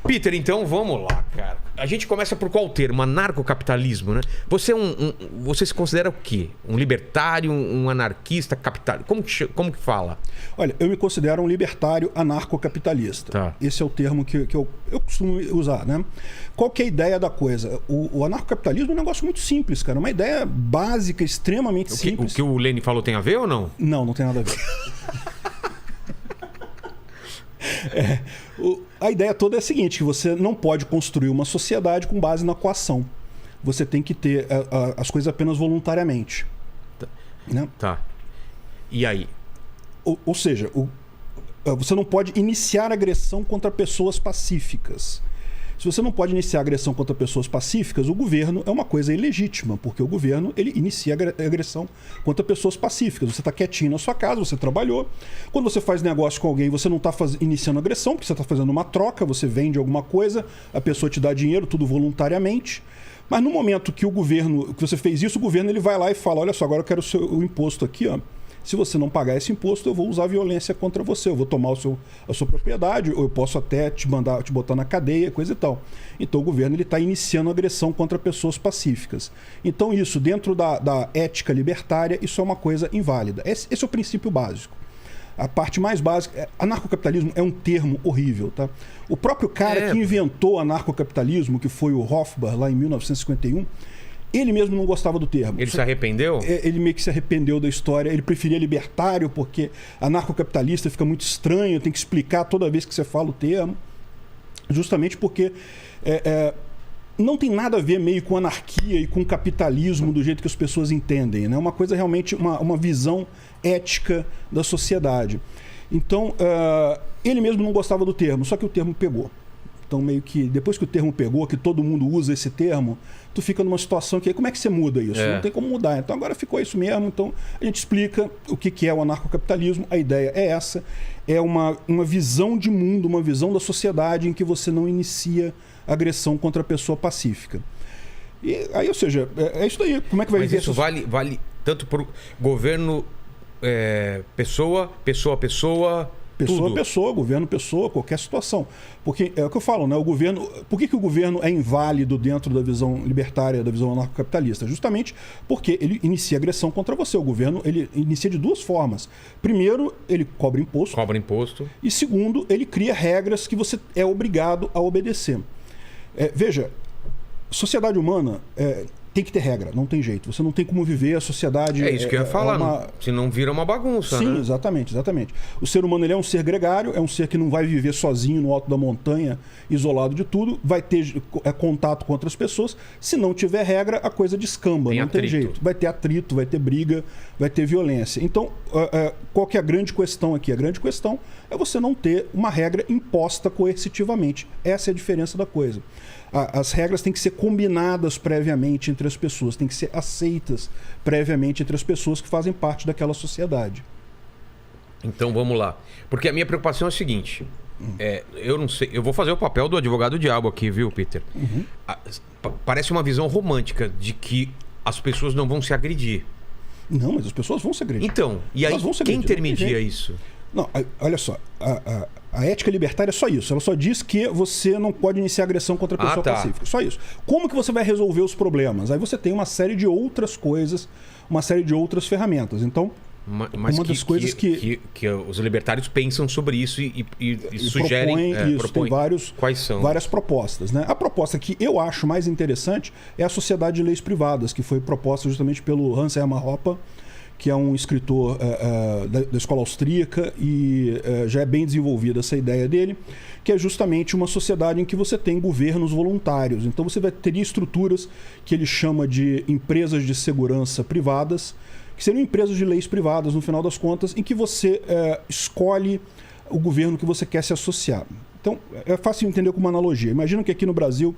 Peter, então vamos lá, cara. A gente começa por qual termo? Anarcocapitalismo, né? Você você se considera o quê? Um libertário, um anarquista, capitalista? Como que fala? Olha, eu me considero um libertário anarcocapitalista. Tá. Esse é o termo que eu costumo usar, né? Qual que é a ideia da coisa? O anarcocapitalismo é um negócio muito simples, cara. Uma ideia básica, extremamente simples. O que o Lênin falou tem a ver ou não? Não, não tem nada a ver. A ideia toda é a seguinte, que você não pode construir uma sociedade com base na coação. Você tem que ter as coisas apenas voluntariamente. Né? Tá. E aí? Ou seja, você não pode iniciar agressão contra pessoas pacíficas. Se você não pode iniciar agressão contra pessoas pacíficas, o governo é uma coisa ilegítima, porque o governo ele inicia agressão contra pessoas pacíficas. Você está quietinho na sua casa, você trabalhou. Quando você faz negócio com alguém, você não está iniciando agressão, porque você está fazendo uma troca, você vende alguma coisa, a pessoa te dá dinheiro, tudo voluntariamente. Mas no momento que que você fez isso, o governo ele vai lá e fala, olha só, agora eu quero o imposto aqui, ó. Se você não pagar esse imposto, eu vou usar violência contra você. Eu vou tomar a sua propriedade, ou eu posso até te botar na cadeia, coisa e tal. Então o governo está iniciando agressão contra pessoas pacíficas. Então isso, dentro da ética libertária, isso é uma coisa inválida. Esse é o princípio básico. A parte mais básica... Anarcocapitalismo é um termo horrível, tá? O próprio cara que inventou anarcocapitalismo, que foi o Hofbauer, lá em 1951... Ele mesmo não gostava do termo. Ele se arrependeu? Ele meio que se arrependeu da história. Ele preferia libertário, porque anarcocapitalista fica muito estranho, tem que explicar toda vez que você fala o termo. Justamente porque não tem nada a ver meio com anarquia e com capitalismo do jeito que as pessoas entendem. Né? Uma coisa realmente, uma visão ética da sociedade. Então, ele mesmo não gostava do termo, só que o termo pegou. Então, meio que, depois que o termo pegou, que todo mundo usa esse termo, tu fica numa situação que, como é que você muda isso? Não tem como mudar. Então, agora ficou isso mesmo. Então, a gente explica o que é o anarcocapitalismo. A ideia é essa. É uma visão de mundo, uma visão da sociedade em que você não inicia agressão contra a pessoa pacífica. E aí, ou seja, é isso aí. Como é que vai viver? Mas isso vale tanto para o governo, pessoa, governo, pessoa, qualquer situação. Porque é o que eu falo, né? O governo, por que o governo é inválido dentro da visão libertária, da visão anarcocapitalista? Justamente porque ele inicia agressão contra você. O governo ele inicia de duas formas. Primeiro, ele cobra imposto. E segundo, ele cria regras que você é obrigado a obedecer. Veja, sociedade humana tem que ter regra, não tem jeito. Você não tem como viver a sociedade... É isso que eu ia falar, senão vira uma bagunça. Sim, né? Exatamente. O ser humano ele é um ser gregário, é um ser que não vai viver sozinho no alto da montanha, isolado de tudo, vai ter contato com outras pessoas. Se não tiver regra, a coisa descamba, tem jeito. Vai ter atrito, vai ter briga, vai ter violência. Então, qual que é a grande questão aqui? A grande questão é você não ter uma regra imposta coercitivamente. Essa é a diferença da coisa. As regras têm que ser combinadas previamente entre as pessoas, têm que ser aceitas previamente entre as pessoas que fazem parte daquela sociedade. Então vamos lá. Porque a minha preocupação é a seguinte: eu não sei, eu vou fazer o papel do advogado diabo aqui, viu, Peter? Uhum. Parece uma visão romântica de que as pessoas não vão se agredir. Não, mas as pessoas vão se agredir. Então, e aí quem intermedia isso? Não, olha só, a ética libertária é só isso. Ela só diz que você não pode iniciar agressão contra a pessoa pacífica. Só isso. Como que você vai resolver os problemas? Aí você tem uma série de outras coisas, uma série de outras ferramentas. Então, mas uma das coisas que os libertários pensam sobre isso e sugerem... Propõem Quais são? Várias propostas. Né? A proposta que eu acho mais interessante é a Sociedade de Leis Privadas, que foi proposta justamente pelo Hans Hermann Hoppe, que é um escritor da escola austríaca e já é bem desenvolvida essa ideia dele, que é justamente uma sociedade em que você tem governos voluntários. Então você vai ter estruturas que ele chama de empresas de segurança privadas, que seriam empresas de leis privadas, no final das contas, em que você escolhe o governo que você quer se associar. Então, é fácil entender com uma analogia. Imagina que aqui no Brasil,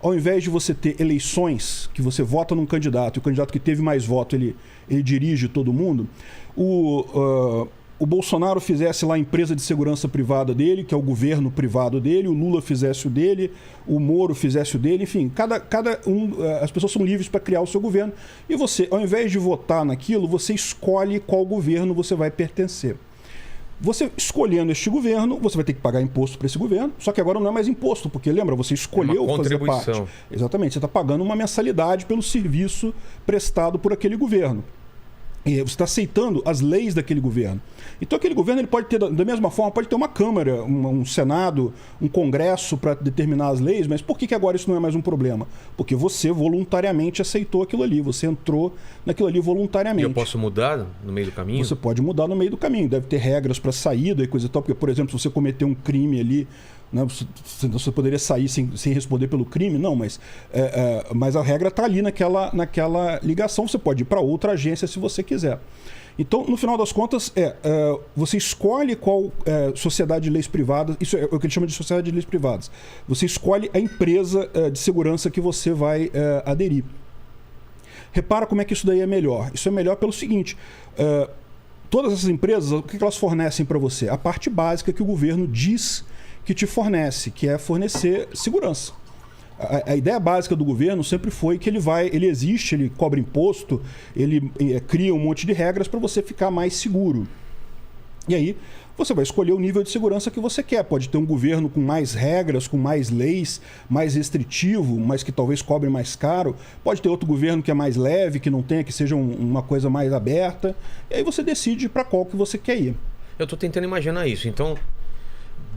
ao invés de você ter eleições, que você vota num candidato, e o candidato que teve mais voto, ele dirige todo mundo, o Bolsonaro fizesse lá a empresa de segurança privada dele, que é o governo privado dele, o Lula fizesse o dele, o Moro fizesse o dele, enfim, as pessoas são livres para criar o seu governo, e você, ao invés de votar naquilo, você escolhe qual governo você vai pertencer. Você escolhendo este governo, você vai ter que pagar imposto para esse governo, só que agora não é mais imposto, porque lembra, você escolheu fazer parte. Exatamente, você está pagando uma mensalidade pelo serviço prestado por aquele governo. E você está aceitando as leis daquele governo. Então aquele governo ele pode ter, da mesma forma, pode ter uma Câmara, um Senado, um Congresso para determinar as leis, mas por que agora isso não é mais um problema? Porque você voluntariamente aceitou aquilo ali, você entrou naquilo ali voluntariamente. E eu posso mudar no meio do caminho? Você pode mudar no meio do caminho, deve ter regras para saída e coisa e tal, porque, por exemplo, se você cometer um crime ali, né, você poderia sair sem responder pelo crime? Não, mas a regra está ali naquela ligação. Você pode ir para outra agência se você quiser. Então, no final das contas, você escolhe qual sociedade de leis privadas, isso é o que ele chama de sociedade de leis privadas. Você escolhe a empresa de segurança que você vai aderir. Repara como é que isso daí é melhor. Isso é melhor pelo seguinte... todas essas empresas, o que elas fornecem para você? A parte básica que o governo diz que te fornece, que é fornecer segurança. A ideia básica do governo sempre foi que ele existe, ele cobra imposto, ele cria um monte de regras para você ficar mais seguro. E aí você vai escolher o nível de segurança que você quer. Pode ter um governo com mais regras, com mais leis, mais restritivo, mas que talvez cobre mais caro. Pode ter outro governo que é mais leve, que não tenha, que seja uma coisa mais aberta. E aí você decide para qual que você quer ir. Eu estou tentando imaginar isso. Então,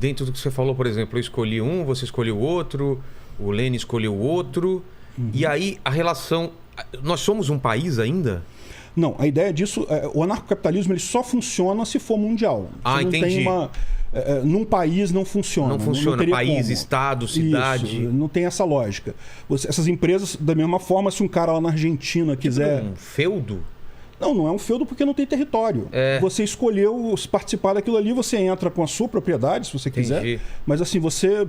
dentro do que você falou, por exemplo, eu escolhi um, você escolheu outro, o Lênin escolheu outro. E aí a relação... Nós somos um país ainda? Não, a ideia disso... o anarcocapitalismo ele só funciona se for mundial. Entendi. Num país não funciona. Não funciona. Não país, como. Estado, cidade... Isso, não tem essa lógica. Essas empresas, da mesma forma, se um cara lá na Argentina quiser... Um feudo? Não é um feudo porque não tem território. Você escolheu participar daquilo ali, você entra com a sua propriedade, se você quiser. Mas assim, você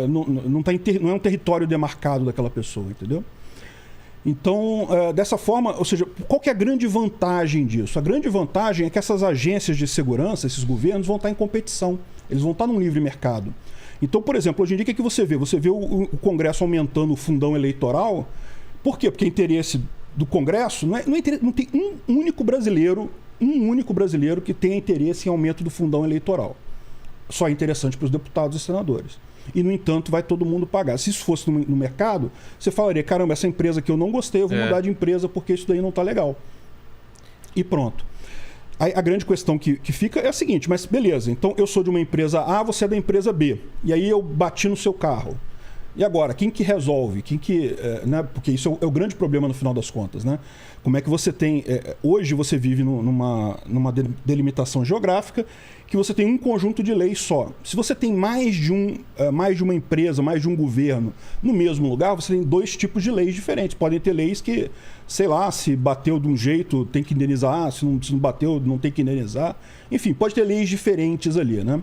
não é um território demarcado daquela pessoa, entendeu? Então, dessa forma, ou seja, qual que é a grande vantagem disso? A grande vantagem é que essas agências de segurança, esses governos, vão estar em competição. Eles vão estar num livre mercado. Então, por exemplo, hoje em dia, o que você vê? Você vê o Congresso aumentando o fundão eleitoral. Por quê? Porque o interesse do Congresso não tem um único brasileiro que tenha interesse em aumento do fundão eleitoral. Só é interessante para os deputados e senadores. E, no entanto, vai todo mundo pagar. Se isso fosse no mercado, você falaria, caramba, essa empresa que eu não gostei, eu vou mudar de empresa porque isso daí não está legal. E pronto. Aí, a grande questão que fica é a seguinte, mas beleza, então eu sou de uma empresa A, você é da empresa B. E aí eu bati no seu carro. E agora, quem que resolve? Né? Porque isso é o grande problema no final das contas, né? Como é que você tem... hoje você vive numa delimitação geográfica que você tem um conjunto de leis só. Se você tem mais de uma empresa, mais de um governo no mesmo lugar, você tem dois tipos de leis diferentes. Podem ter leis que, sei lá, se bateu de um jeito tem que indenizar, se não bateu não tem que indenizar. Enfim, pode ter leis diferentes ali, né?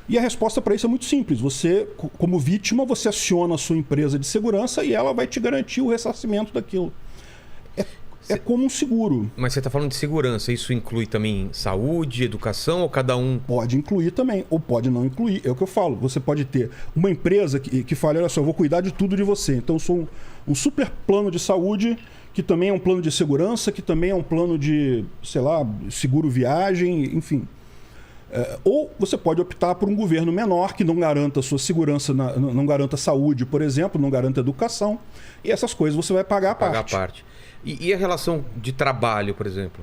E a resposta para isso é muito simples. Você, como vítima, você aciona a sua empresa de segurança e ela vai te garantir o ressarcimento daquilo. É como um seguro. Mas você está falando de segurança. Isso inclui também saúde, educação ou cada um? Pode incluir também, ou pode não incluir. É o que eu falo. Você pode ter uma empresa que fala, olha só, eu vou cuidar de tudo de você. Então eu sou um super plano de saúde, que também é um plano de segurança, que também é um plano de, sei lá, seguro viagem, enfim. Ou você pode optar por um governo menor que não garanta a sua segurança, não garanta saúde, por exemplo, não garanta educação. E essas coisas você vai pagar a parte. E a relação de trabalho, por exemplo?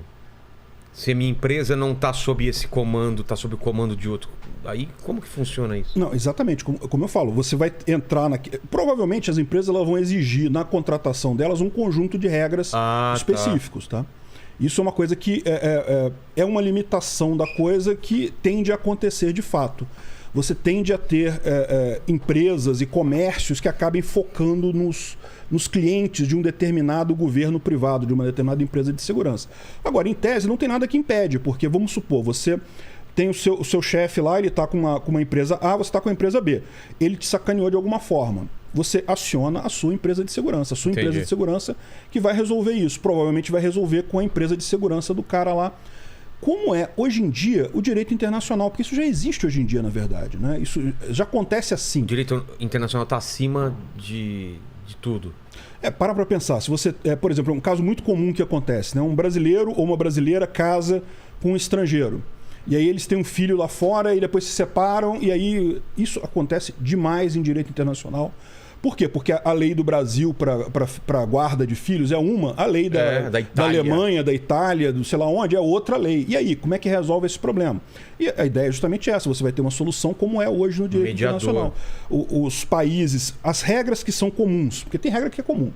Se a minha empresa não está sob esse comando, está sob o comando de outro, aí como que funciona isso? Não, exatamente. Como eu falo, você vai entrar provavelmente as empresas elas vão exigir na contratação delas um conjunto de regras específicos, tá? Isso é uma coisa que é uma limitação da coisa que tende a acontecer de fato. Você tende a ter empresas e comércios que acabem focando nos clientes de um determinado governo privado, de uma determinada empresa de segurança. Agora, em tese, não tem nada que impede, porque vamos supor, você tem o seu chefe lá, ele está com uma empresa A, você está com a empresa B. Ele te sacaneou de alguma forma. Você aciona a sua empresa de segurança. A sua empresa de segurança que vai resolver isso. Provavelmente vai resolver com a empresa de segurança do cara lá. Como é, hoje em dia, o direito internacional? Porque isso já existe hoje em dia, na verdade, né? Isso já acontece assim. O direito internacional está acima de tudo. Para pensar. Se você, por exemplo, um caso muito comum que acontece, né? Um brasileiro ou uma brasileira casa com um estrangeiro. E aí eles têm um filho lá fora e depois se separam. E aí isso acontece demais em direito internacional. Por quê? Porque a lei do Brasil para guarda de filhos é uma, a lei da Alemanha, da Itália, do sei lá onde, é outra lei. E aí, como é que resolve esse problema? E a ideia é justamente essa, você vai ter uma solução como é hoje no direito internacional. Os países, as regras que são comuns, porque tem regra que é comum.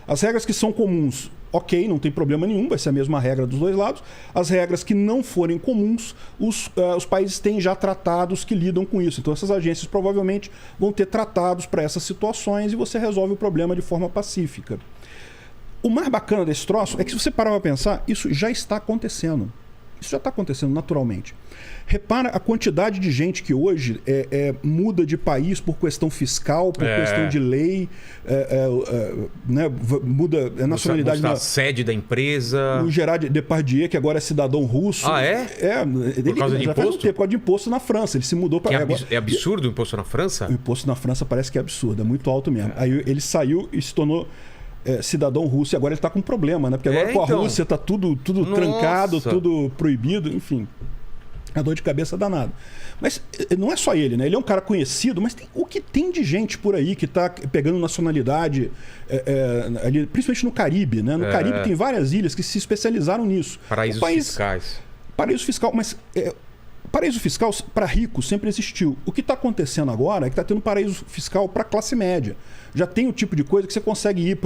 As regras que são comuns, ok, não tem problema nenhum, vai ser a mesma regra dos dois lados. As regras que não forem comuns, os países têm já tratados que lidam com isso. Então essas agências provavelmente vão ter tratados para essas situações e você resolve o problema de forma pacífica. O mais bacana desse troço é que se você parar para pensar, isso já está acontecendo. Isso já está acontecendo naturalmente. Repara a quantidade de gente que hoje muda de país por questão fiscal, por questão de lei, né, muda a nacionalidade. A sede da empresa. O Gerard Depardieu, que agora é cidadão russo. Ah, é? Por causa de imposto? Por causa de imposto na França. Ele se mudou para... É absurdo o imposto na França? O imposto na França parece que é absurdo, é muito alto mesmo. Aí ele saiu e se tornou... cidadão russo, e agora ele está com problema, né? Porque agora com a Rússia está tudo trancado, tudo proibido, enfim. É dor de cabeça danada. Mas não é só ele, né? Ele é um cara conhecido, mas o que tem de gente por aí que está pegando nacionalidade, ali, principalmente no Caribe, né? No Caribe tem várias ilhas que se especializaram nisso. Paraísos fiscais. Paraíso fiscal, mas... paraíso fiscal para ricos sempre existiu. O que está acontecendo agora é que está tendo paraíso fiscal para classe média. Já tem o tipo de coisa que você consegue ir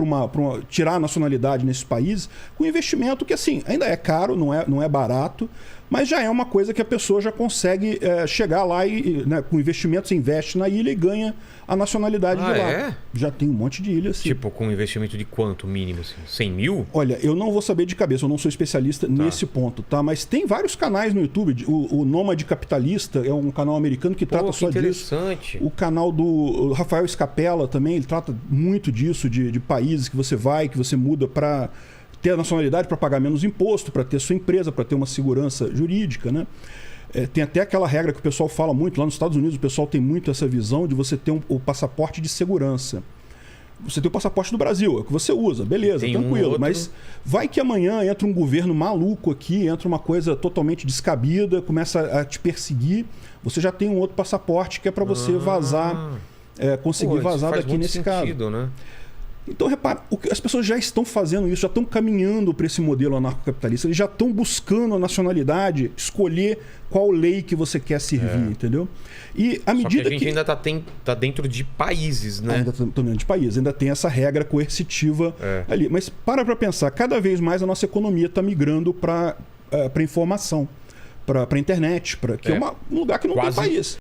tirar a nacionalidade nesses países com investimento que, assim, ainda é caro, não é barato, mas já é uma coisa que a pessoa já consegue chegar lá e, né, com investimento, você investe na ilha e ganha a nacionalidade de lá. Já tem um monte de ilhas, assim. Tipo, com investimento de quanto mínimo? Assim? 100 mil? Olha, eu não vou saber de cabeça, eu não sou especialista nesse ponto, tá? Mas tem vários canais no YouTube. O Nômade Capitalista é um canal americano que trata só disso. O canal do Rafael Scapella também, ele trata muito disso, de países que você vai, que você muda para ter a nacionalidade, para pagar menos imposto, para ter sua empresa, para ter uma segurança jurídica, né? Tem até aquela regra que o pessoal fala muito, lá nos Estados Unidos o pessoal tem muito essa visão de você ter o passaporte de segurança. Você tem o passaporte do Brasil, é o que você usa, beleza, tranquilo. Mas vai que amanhã entra um governo maluco aqui, entra uma coisa totalmente descabida, começa a te perseguir, você já tem um outro passaporte que é para você vazar, conseguir vazar daqui nesse caso. Né? Então, repara, as pessoas já estão fazendo isso, já estão caminhando para esse modelo anarcocapitalista, eles já estão buscando a nacionalidade, escolher qual lei que você quer servir, entendeu? E à medida que a gente ainda tá dentro de países, né? Ainda está dentro de países, ainda tem essa regra coercitiva ali. Mas para pensar, cada vez mais a nossa economia está migrando para informação, para a internet, que é um lugar que não tem país.